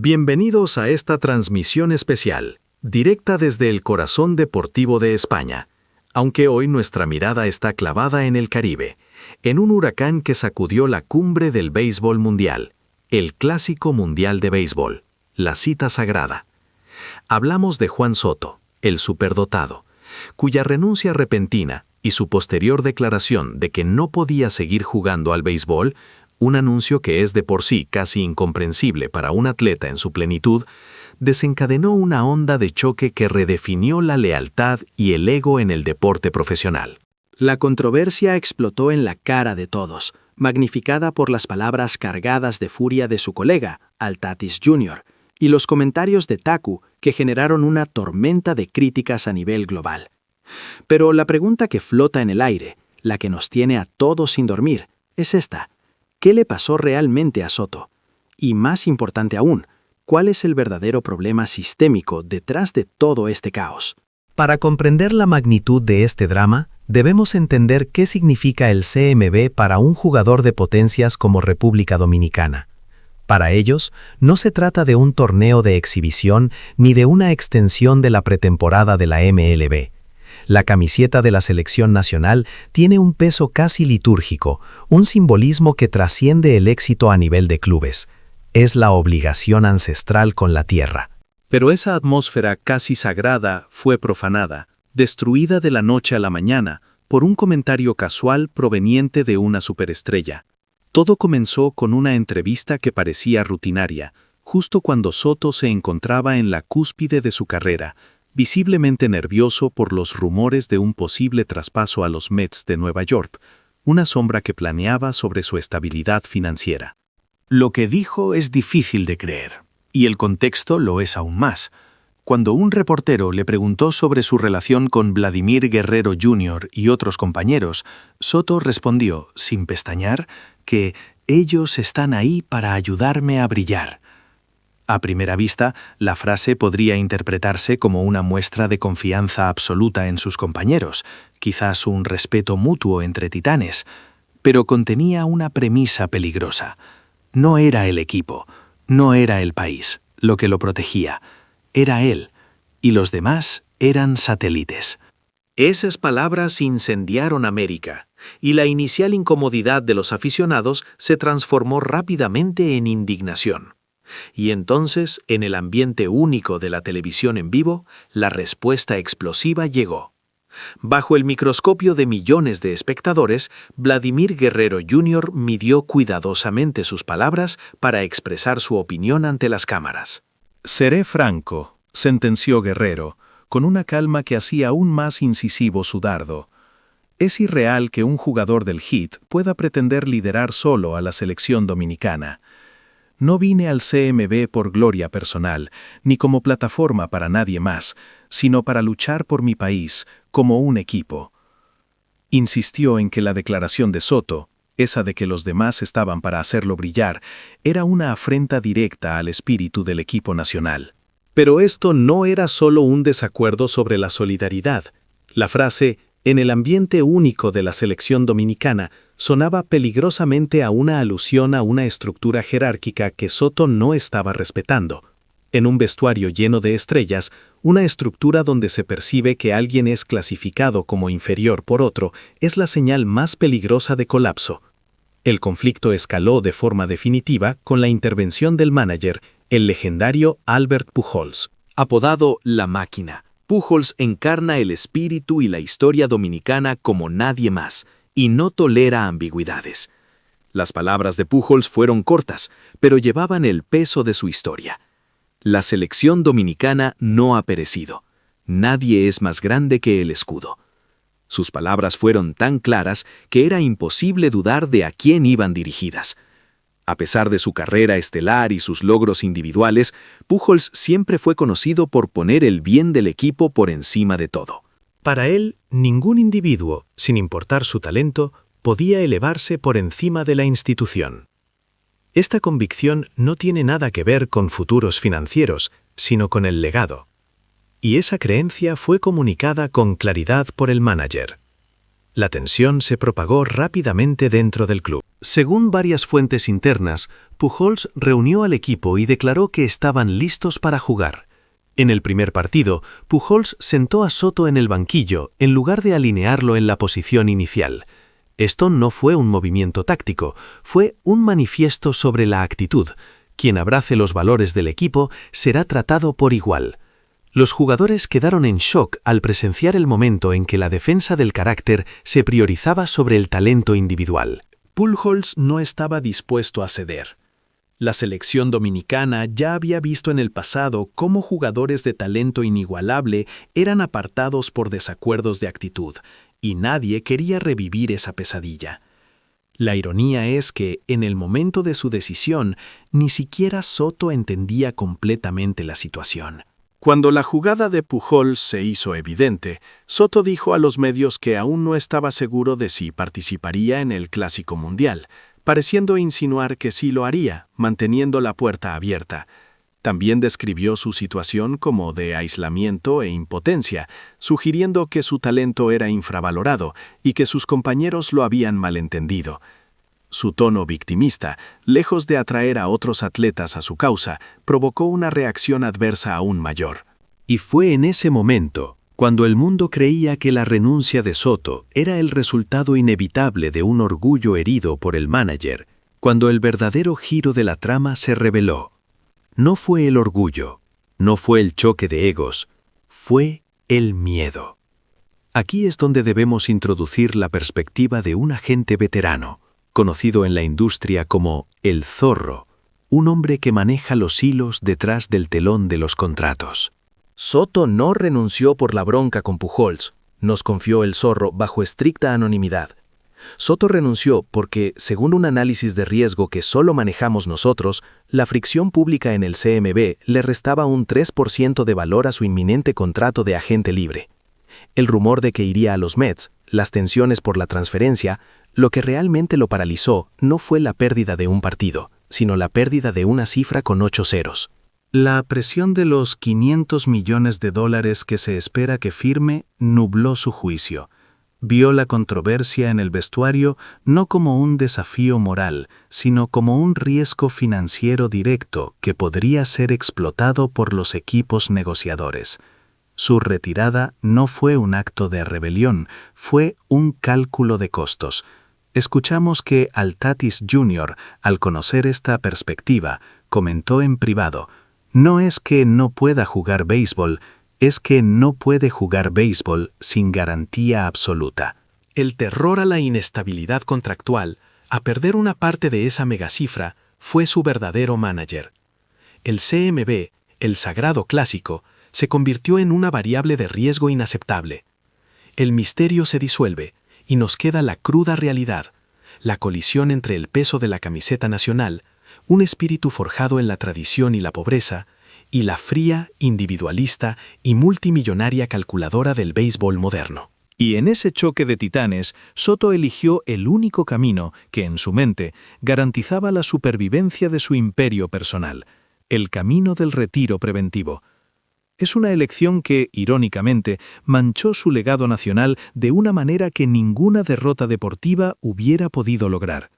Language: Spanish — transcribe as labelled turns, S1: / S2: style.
S1: Bienvenidos a esta transmisión especial, directa desde el corazón deportivo de España, aunque hoy nuestra mirada está clavada en el Caribe, en un huracán que sacudió la cumbre del béisbol mundial, el Clásico Mundial de Béisbol, la cita sagrada. Hablamos de Juan Soto, el superdotado, cuya renuncia repentina y su posterior declaración de que no podía seguir jugando al béisbol, un anuncio que es de por sí casi incomprensible para un atleta en su plenitud, desencadenó una onda de choque que redefinió la lealtad y el ego en el deporte profesional.
S2: La controversia explotó en la cara de todos, magnificada por las palabras cargadas de furia de su colega, Al Tatis Jr., y los comentarios de Taku que generaron una tormenta de críticas a nivel global. Pero la pregunta que flota en el aire, la que nos tiene a todos sin dormir, es esta. ¿Qué le pasó realmente a Soto? Y más importante aún, ¿cuál es el verdadero problema sistémico detrás de todo este caos?
S3: Para comprender la magnitud de este drama, debemos entender qué significa el CMB para un jugador de potencias como República Dominicana. Para ellos, no se trata de un torneo de exhibición ni de una extensión de la pretemporada de la MLB. La camiseta de la selección nacional tiene un peso casi litúrgico, un simbolismo que trasciende el éxito a nivel de clubes. Es la obligación ancestral con la tierra.
S1: Pero esa atmósfera casi sagrada fue profanada, destruida de la noche a la mañana, por un comentario casual proveniente de una superestrella. Todo comenzó con una entrevista que parecía rutinaria, justo cuando Soto se encontraba en la cúspide de su carrera, visiblemente nervioso por los rumores de un posible traspaso a los Mets de Nueva York, una sombra que planeaba sobre su estabilidad financiera.
S4: Lo que dijo es difícil de creer, y el contexto lo es aún más. Cuando un reportero le preguntó sobre su relación con Vladimir Guerrero Jr. y otros compañeros, Soto respondió, sin pestañear, que ellos están ahí para ayudarme a brillar. A primera vista, la frase podría interpretarse como una muestra de confianza absoluta en sus compañeros, quizás un respeto mutuo entre titanes, pero contenía una premisa peligrosa. No era el equipo, no era el país lo que lo protegía, era él, y los demás eran satélites.
S1: Esas palabras incendiaron América, y la inicial incomodidad de los aficionados se transformó rápidamente en indignación. Y entonces, en el ambiente único de la televisión en vivo, la respuesta explosiva llegó. Bajo el microscopio de millones de espectadores, Vladimir Guerrero Jr. midió cuidadosamente sus palabras para expresar su opinión ante las cámaras.
S5: «Seré franco», sentenció Guerrero, con una calma que hacía aún más incisivo su dardo. «Es irreal que un jugador del Heat pueda pretender liderar solo a la selección dominicana. No vine al CMB por gloria personal, ni como plataforma para nadie más, sino para luchar por mi país, como un equipo». Insistió en que la declaración de Soto, esa de que los demás estaban para hacerlo brillar, era una afrenta directa al espíritu del equipo nacional.
S1: Pero esto no era solo un desacuerdo sobre la solidaridad. La frase, en el ambiente único de la selección dominicana, sonaba peligrosamente a una alusión a una estructura jerárquica que Soto no estaba respetando. En un vestuario lleno de estrellas, una estructura donde se percibe que alguien es clasificado como inferior por otro es la señal más peligrosa de colapso. El conflicto escaló de forma definitiva con la intervención del manager, el legendario Albert Pujols.
S6: Apodado La Máquina, Pujols encarna el espíritu y la historia dominicana como nadie más, y no tolera ambigüedades. Las palabras de Pujols fueron cortas, pero llevaban el peso de su historia. La selección dominicana no ha perecido. Nadie es más grande que el escudo. Sus palabras fueron tan claras que era imposible dudar de a quién iban dirigidas. A pesar de su carrera estelar y sus logros individuales, Pujols siempre fue conocido por poner el bien del equipo por encima de todo.
S1: Para él, ningún individuo, sin importar su talento, podía elevarse por encima de la institución. Esta convicción no tiene nada que ver con futuros financieros, sino con el legado. Y esa creencia fue comunicada con claridad por el manager. La tensión se propagó rápidamente dentro del club.
S3: Según varias fuentes internas, Pujols reunió al equipo y declaró que estaban listos para jugar. En el primer partido, Pujols sentó a Soto en el banquillo en lugar de alinearlo en la posición inicial. Esto no fue un movimiento táctico, fue un manifiesto sobre la actitud. Quien abrace los valores del equipo será tratado por igual. Los jugadores quedaron en shock al presenciar el momento en que la defensa del carácter se priorizaba sobre el talento individual.
S2: Pujols no estaba dispuesto a ceder. La selección dominicana ya había visto en el pasado cómo jugadores de talento inigualable eran apartados por desacuerdos de actitud, y nadie quería revivir esa pesadilla. La ironía es que, en el momento de su decisión, ni siquiera Soto entendía completamente la situación. Cuando la jugada de Pujols se hizo evidente, Soto dijo a los medios que aún no estaba seguro de si participaría en el Clásico Mundial, pareciendo insinuar que sí lo haría, manteniendo la puerta abierta. También describió su situación como de aislamiento e impotencia, sugiriendo que su talento era infravalorado y que sus compañeros lo habían malentendido. Su tono victimista, lejos de atraer a otros atletas a su causa, provocó una reacción adversa aún mayor.
S3: Y fue en ese momento, cuando el mundo creía que la renuncia de Soto era el resultado inevitable de un orgullo herido por el manager, cuando el verdadero giro de la trama se reveló. No fue el orgullo, no fue el choque de egos, fue el miedo. Aquí es donde debemos introducir la perspectiva de un agente veterano, conocido en la industria como el zorro, un hombre que maneja los hilos detrás del telón de los contratos.
S2: Soto no renunció por la bronca con Pujols, nos confió el zorro bajo estricta anonimidad. Soto renunció porque, según un análisis de riesgo que solo manejamos nosotros, la fricción pública en el CMB le restaba un 3% de valor a su inminente contrato de agente libre. El rumor de que iría a los Mets, las tensiones por la transferencia, lo que realmente lo paralizó no fue la pérdida de un partido, sino la pérdida de una cifra con 8 ceros. La presión de los $500 millones que se espera que firme nubló su juicio. Vio la controversia en el vestuario no como un desafío moral, sino como un riesgo financiero directo que podría ser explotado por los equipos negociadores. Su retirada no fue un acto de rebelión, fue un cálculo de costos. Escuchamos que Tatis Jr., al conocer esta perspectiva, comentó en privado: «No es que no pueda jugar béisbol, es que no puede jugar béisbol sin garantía absoluta». El terror a la inestabilidad contractual, a perder una parte de esa megacifra, fue su verdadero manager. El CMB, el sagrado clásico, se convirtió en una variable de riesgo inaceptable. El misterio se disuelve y nos queda la cruda realidad, la colisión entre el peso de la camiseta nacional, un espíritu forjado en la tradición y la pobreza, y la fría, individualista y multimillonaria calculadora del béisbol moderno.
S4: Y en ese choque de titanes, Soto eligió el único camino que, en su mente, garantizaba la supervivencia de su imperio personal, el camino del retiro preventivo. Es una elección que, irónicamente, manchó su legado nacional de una manera que ninguna derrota deportiva hubiera podido lograr.